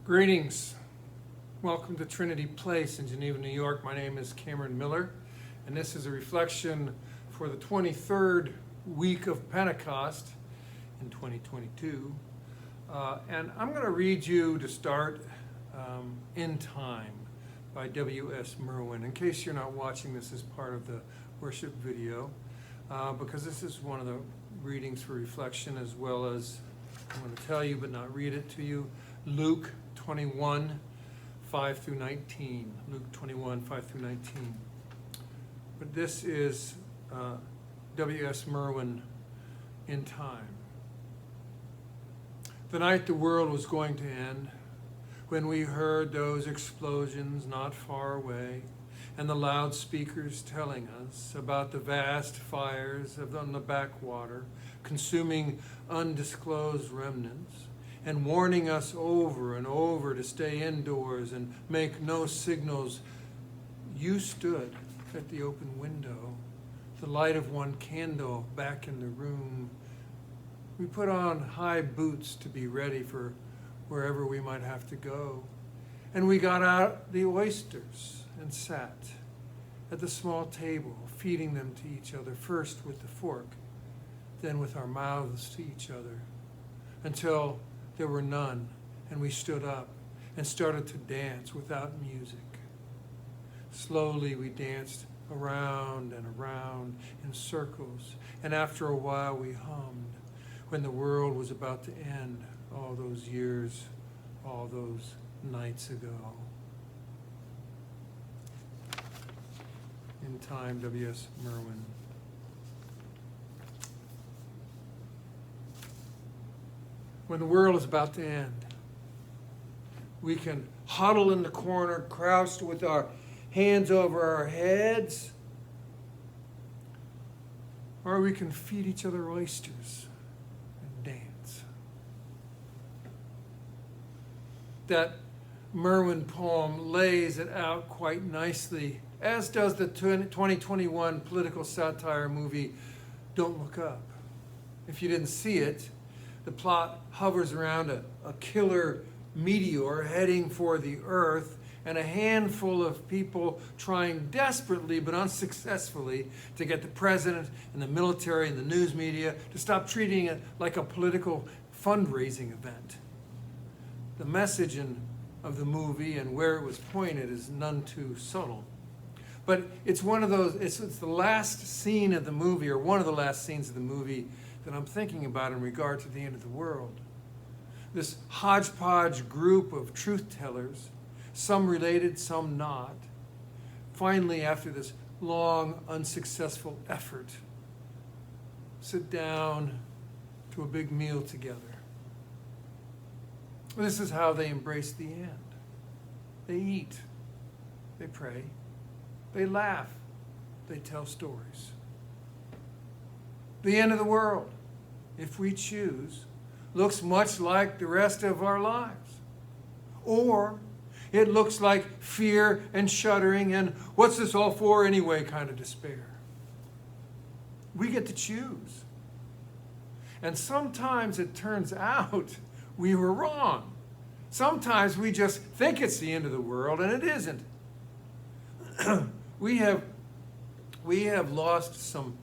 Greetings. Welcome to Trinity Place in Geneva, New York. My name is Cameron Miller, and this is a reflection for the 23rd week of Pentecost in 2022. And I'm going to read you to start In Time by W.S. Merwin. In case you're not watching this as part of the worship video, because this is one of the readings for reflection, as well as I'm going to tell you but not read it to you, Luke 21, 5 through 19. Luke 21, 5 through 19. But this is W.S. Merwin, In Time. The night the world was going to end, when we heard those explosions not far away, and the loudspeakers telling us about the vast fires on the backwater, consuming undisclosed remnants, and warning us over and over to stay indoors and make no signals, you stood at the open window, the light of one candle back in the room. We put on high boots to be ready for wherever we might have to go. And we got out the oysters and sat at the small table, feeding them to each other, first with the fork, then with our mouths to each other, until there were none, and we stood up and started to dance without music. Slowly we danced around and around in circles, and after a while we hummed, when the world was about to end, all those years, all those nights ago. In Time, W.S. Merwin. When the world is about to end, we can huddle in the corner, crouched with our hands over our heads, or we can feed each other oysters and dance. That Merwin poem lays it out quite nicely, as does the 2021 political satire movie Don't Look Up. If you didn't see it, the plot hovers around a killer meteor heading for the Earth, and a handful of people trying desperately but unsuccessfully to get the president and the military and the news media to stop treating it like a political fundraising event. The message of the movie and where it was pointed is none too subtle. But it's one of those, it's the last scene of the movie, or one of the last scenes of the movie, that I'm thinking about in regard to the end of the world. This hodgepodge group of truth tellers, some related, some not, finally, after this long, unsuccessful effort, sit down to a big meal together. This is how they embrace the end. They eat, they pray, they laugh, they tell stories. The end of the world, if we choose, looks much like the rest of our lives. Or it looks like fear and shuddering and what's this all for anyway kind of despair. We get to choose. And sometimes it turns out we were wrong. Sometimes we just think it's the end of the world and it isn't. We have lost some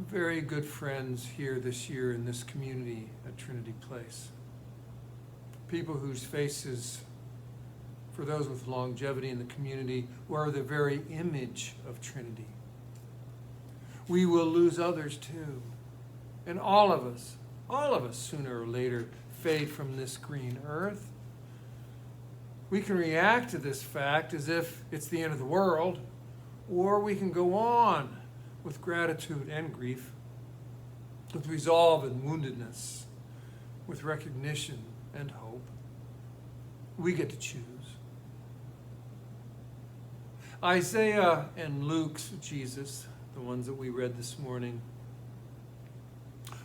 very good friends here this year in this community at Trinity Place. People whose faces, for those with longevity in the community, were the very image of Trinity. We will lose others too. And all of us, sooner or later, fade from this green earth. We can react to this fact as if it's the end of the world, or we can go on with gratitude and grief, with resolve and woundedness, with recognition and hope. We get to choose. Isaiah and Luke's Jesus, the ones that we read this morning,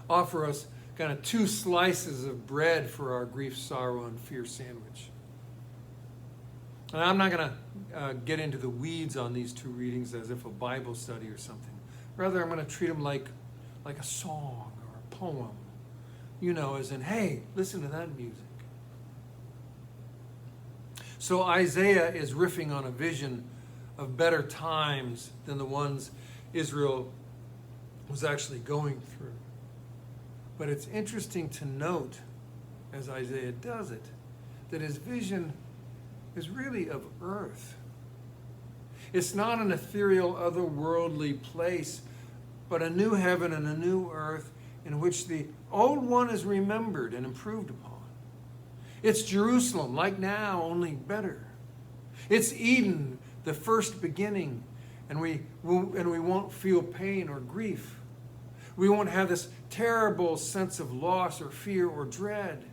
offer us kind of two slices of bread for our grief, sorrow, and fear sandwich. And I'm not going to get into the weeds on these two readings as if a Bible study or something. Rather, I'm going to treat them like a song or a poem. You know, as in, hey, listen to that music. So Isaiah is riffing on a vision of better times than the ones Israel was actually going through. But it's interesting to note, as Isaiah does it, that his vision is really of earth. It's not an ethereal, otherworldly place, but a new heaven and a new earth in which the old one is remembered and improved upon. It's Jerusalem, like now, only better. It's Eden, the first beginning, and we won't feel pain or grief. We won't have this terrible sense of loss or fear or dread.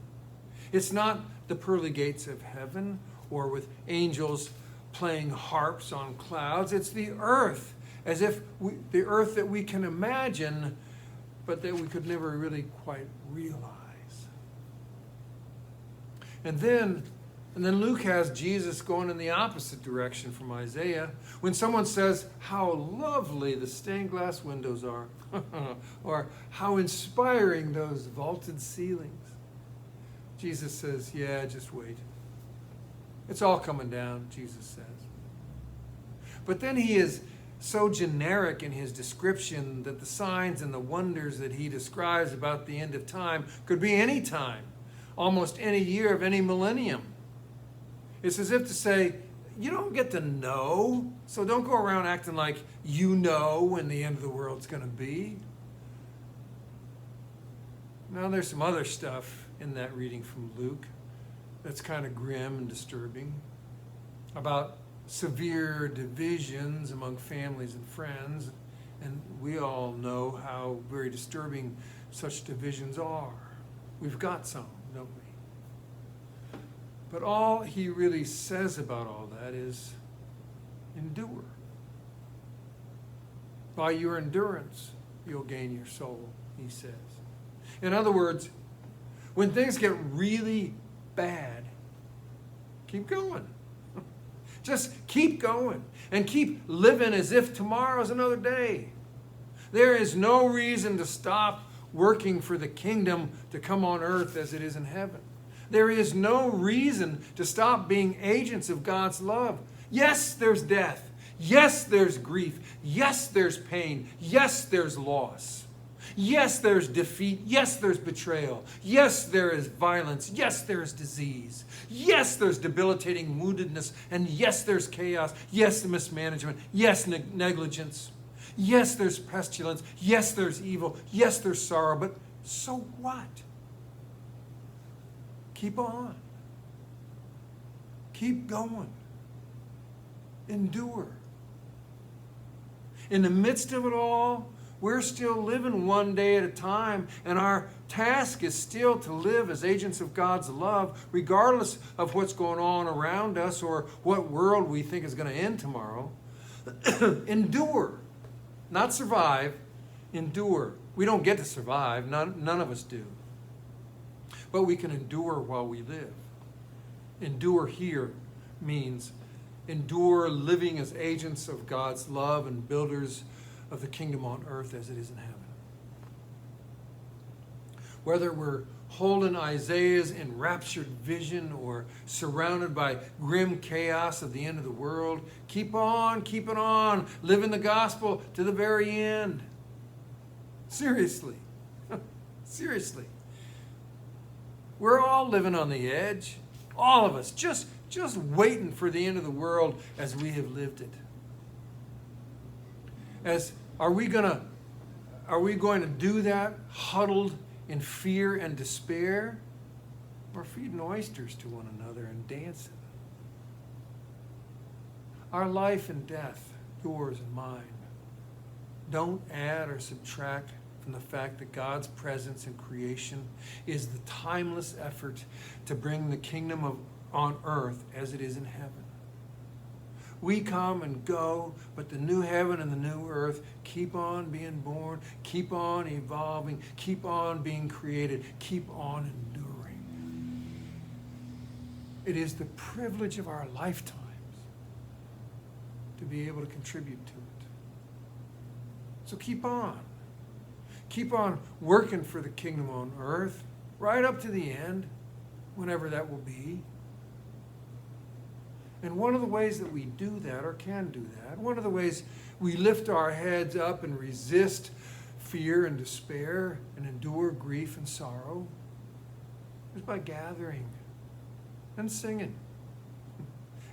It's not the pearly gates of heaven or with angels playing harps on clouds. It's the earth, as if the earth that we can imagine, but that we could never really quite realize. And then Luke has Jesus going in the opposite direction from Isaiah. When someone says, how lovely the stained glass windows are, or how inspiring those vaulted ceilings, Jesus says, yeah, just wait. It's all coming down, Jesus says. But then he is so generic in his description that the signs and the wonders that he describes about the end of time could be any time, almost any year of any millennium. It's as if to say, you don't get to know, so don't go around acting like you know when the end of the world's going to be. Now, there's some other stuff in that reading from Luke that's kind of grim and disturbing, about severe divisions among families and friends, and we all know how very disturbing such divisions are. We've got some, don't we? But all he really says about all that is endure. By your endurance, you'll gain your soul, he says. In other words, when things get really bad, keep going. Just keep going and keep living as if tomorrow's another day. There is no reason to stop working for the kingdom to come on earth as it is in heaven. There is no reason to stop being agents of God's love. Yes, there's death. Yes, there's grief. Yes, there's pain. Yes, there's loss. Yes, there's defeat. Yes, there's betrayal. Yes, there is violence. Yes, there's disease. Yes, there's debilitating woundedness. And yes, there's chaos. Yes, mismanagement. Yes, negligence. Yes, there's pestilence. Yes, there's evil. Yes, there's sorrow. But so what? Keep on. Keep going. Endure. In the midst of it all, we're still living one day at a time, and our task is still to live as agents of God's love, regardless of what's going on around us or what world we think is going to end tomorrow. Endure. Not survive, endure. We don't get to survive, none of us do. But we can endure while we live. Endure here means endure living as agents of God's love and builders of the kingdom on earth as it is in heaven. Whether we're holding Isaiah's enraptured vision or surrounded by grim chaos of the end of the world, keep on keeping on, living the gospel to the very end. Seriously. Seriously. We're all living on the edge. All of us. Just waiting for the end of the world as we have lived it. Are we going to do that huddled in fear and despair, or feeding oysters to one another and dancing? Our life and death, yours and mine, don't add or subtract from the fact that God's presence in creation is the timeless effort to bring the kingdom on earth as it is in heaven. We come and go, but the new heaven and the new earth keep on being born, keep on evolving, keep on being created, keep on enduring. It is the privilege of our lifetimes to be able to contribute to it. So keep on. Keep on working for the kingdom on earth, right up to the end, whenever that will be. And one of the ways that we do that, or can do that, one of the ways we lift our heads up and resist fear and despair and endure grief and sorrow is by gathering and singing,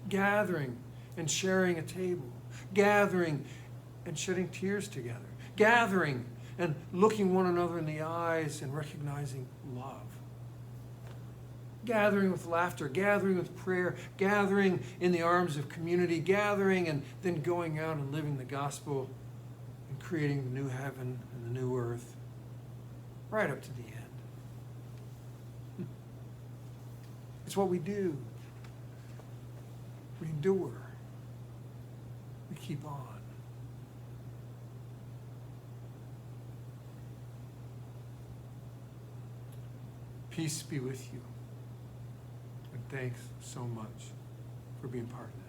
gathering and sharing a table, gathering and shedding tears together, gathering and looking one another in the eyes and recognizing love. Gathering with laughter, gathering with prayer, gathering in the arms of community, gathering and then going out and living the gospel and creating the new heaven and the new earth right up to the end. It's what we do. We endure. We keep on. Peace be with you. And thanks so much for being part of this.